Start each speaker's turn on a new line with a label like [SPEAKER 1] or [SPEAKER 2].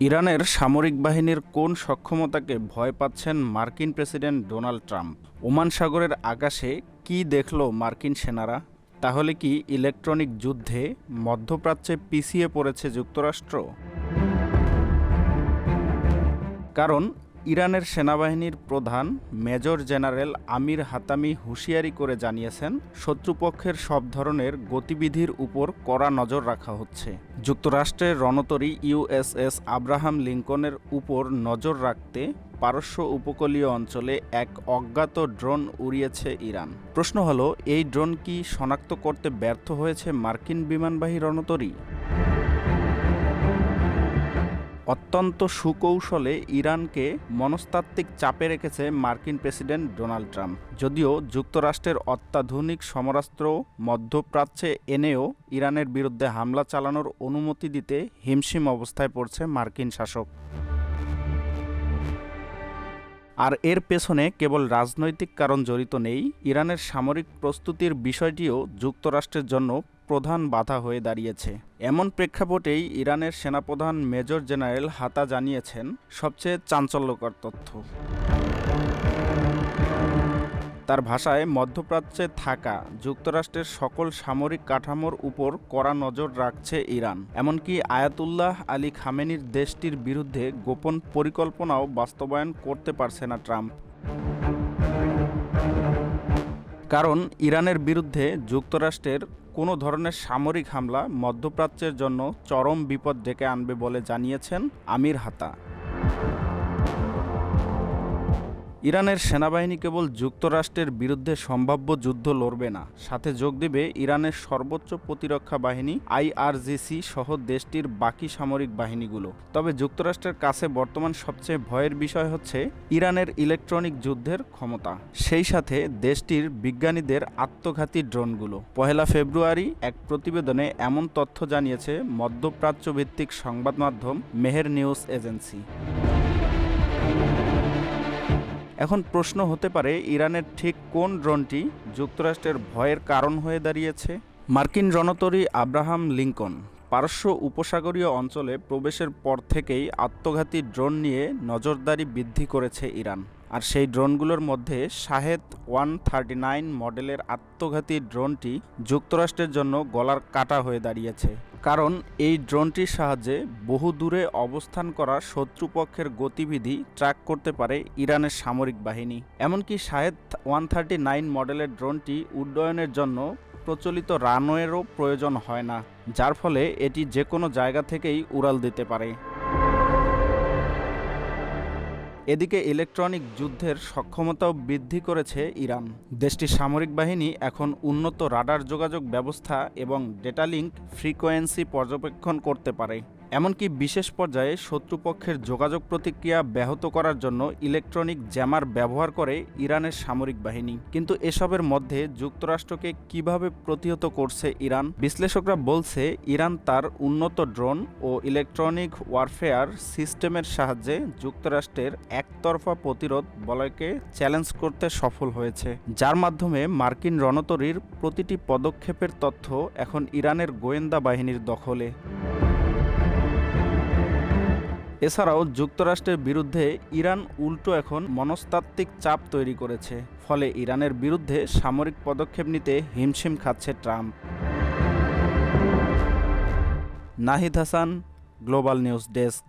[SPEAKER 1] ইরানের সামরিক বাহিনীর কোন সক্ষমতাকে ভয় পাচ্ছেন মার্কিন প্রেসিডেন্ট ডোনাল্ড ট্রাম্প? ওমান সাগরের আকাশে কি দেখল মার্কিন সেনারা? তাহলে কি ইলেকট্রনিক যুদ্ধে মধ্যপ্রাচ্যে পিছিয়ে পড়েছে যুক্তরাষ্ট্র? কারণ ইরানের সেনাবাহিনীর প্রধান মেজর জেনারেল আমির হাতামি হুঁশিয়ারি করে জানিয়েছেন, শত্রুপক্ষের সব ধরনের গতিবিধির উপর কড়া নজর রাখা হচ্ছে। যুক্তরাষ্ট্রের রণতরী ইউএসএস আব্রাহাম লিঙ্কনের উপর নজর রাখতে পারস্য উপকূলীয় অঞ্চলে এক অজ্ঞাত ড্রোন উড়িয়েছে ইরান। প্রশ্ন হলো, এই ড্রোন কি শনাক্ত করতে ব্যর্থ হয়েছে মার্কিন বিমানবাহী রণতরী? অত্যন্ত সুকৌশলে ইরানকে মনস্তাত্ত্বিক চাপে রেখেছে মার্কিন প্রেসিডেন্ট ডোনাল্ড ট্রাম্প। যদিও যুক্তরাষ্ট্রের অত্যাধুনিক সমরাস্ত্র মধ্যপ্রাচ্যে এনেও ইরানের বিরুদ্ধে হামলা চালানোর অনুমতি দিতে হিমশিম অবস্থায় পড়ছে মার্কিন শাসক। আর এর পেছনে কেবল রাজনৈতিক কারণ জড়িত নেই। ইরানের সামরিক প্রস্তুতির বিষয়টিও যুক্তরাষ্ট্রের জন্য প্রধান বাধা হয়ে দাঁড়িয়েছে। এমন প্রেক্ষাপটেই ইরানের সেনাপ্রধান মেজর জেনারেল হাতা জানিয়েছেন সবচেয়ে চাঞ্চল্যকর তথ্য। তার ভাষায়, মধ্যপ্রাচ্যে থাকা যুক্তরাষ্ট্রের সকল সামরিক কাঠামোর উপর কড়া নজর রাখছে ইরান। এমনকি আয়াতুল্লাহ আলী খামেনির দেশটির বিরুদ্ধে গোপন পরিকল্পনাও বাস্তবায়ন করতে পারছে না ট্রাম্প। কারণ ইরানের বিরুদ্ধে যুক্তরাষ্ট্রের কোনো ধরনের সামরিক হামলা মধ্যপ্রাচ্যের জন্য চরম বিপদ ডেকে আনবে বলে জানিয়েছেন আমির হাতা। ইরানের সেনাবাহিনী কেবল যুক্তরাষ্ট্রের বিরুদ্ধে সম্ভাব্য যুদ্ধ লড়বে না, সাথে যোগ দেবে ইরানের সর্বোচ্চ প্রতিরক্ষা বাহিনী আইআরজিসি সহ দেশটির বাকি সামরিক বাহিনীগুলো। তবে যুক্তরাষ্ট্রের কাছে বর্তমান সবচেয়ে ভয়ের বিষয় হচ্ছে ইরানের ইলেকট্রনিক যুদ্ধের ক্ষমতা, সেই সাথে দেশটির বিজ্ঞানীদের আত্মঘাতী ড্রোনগুলো। 1 ফেব্রুয়ারি এক প্রতিবেদনে এমন তথ্য জানিয়েছে মধ্যপ্রাচ্য ভিত্তিক সংবাদ মাধ্যম মেহের নিউজ এজেন্সি। এখন প্রশ্ন হতে পারে, ইরানের ঠিক কোন ড্রোনটি যুক্তরাষ্ট্রের ভয়ের কারণ হয়ে দাঁড়িয়েছে? মার্কিন রণতরী আব্রাহাম লিঙ্কন পারস্য উপসাগরীয় অঞ্চলে প্রবেশের পর থেকেই আত্মঘাতী ড্রোন নিয়ে নজরদারি বৃদ্ধি করেছে ইরান। আর সেই ড্রোনগুলোর মধ্যে শাহেদ 139 মডেলের আত্মঘাতী ড্রোনটি যুক্তরাষ্ট্রের জন্য গলার কাটা হয়ে দাঁড়িয়েছে। কারণ এই ড্রোনটির সাহায্যে বহু দূরে অবস্থান করা শত্রুপক্ষের গতিবিধি ট্র্যাক করতে পারে ইরানের সামরিক বাহিনী। এমনকি শাহেদ 139 মডেলের ড্রোনটি উড্ডয়নের জন্য প্রচলিত রানওয়েরও প্রয়োজন হয় না, যার ফলে এটি যে কোনো জায়গা থেকেই উড়াল দিতে পারে। এদিকে ইলেকট্রনিক যুদ্ধের সক্ষমতাও বৃদ্ধি করেছে ইরান। দেশটির সামরিক বাহিনী এখন উন্নত রাডার যোগাযোগ ব্যবস্থা এবং ডেটা লিঙ্ক ফ্রিকোয়েন্সি পর্যবেক্ষণ করতে পারে। এমনকি বিশেষ পর্যায়ে শত্রুপক্ষের যোগাযোগ প্রতিক্রিয়া ব্যাহত করার জন্য ইলেকট্রনিক জ্যামার ব্যবহার করে ইরানের সামরিক বাহিনী। কিন্তু এসবের মধ্যে যুক্তরাষ্ট্রকে কিভাবে প্রতিহত করছে ইরান? বিশ্লেষকরা বলছে, ইরান তার উন্নত ড্রোন ও ইলেকট্রনিক ওয়ারফেয়ার সিস্টেমের সাহায্যে যুক্তরাষ্ট্রের একতরফা প্রতিরোধ বলয়কে চ্যালেঞ্জ করতে সফল হয়েছে, যার মাধ্যমে মার্কিন রণতরীর প্রতিটি পদক্ষেপের তথ্য এখন ইরানের গোয়েন্দা বাহিনীর দখলে। এছাড়াও যুক্তরাষ্ট্রের বিরুদ্ধে ইরান উল্টো এখন মনস্তাত্ত্বিক চাপ তৈরি করেছে, ফলে ইরানের বিরুদ্ধে সামরিক পদক্ষেপ নিতে হিমশিম খাচ্ছে Trump. Nahid Hasan, global news desk.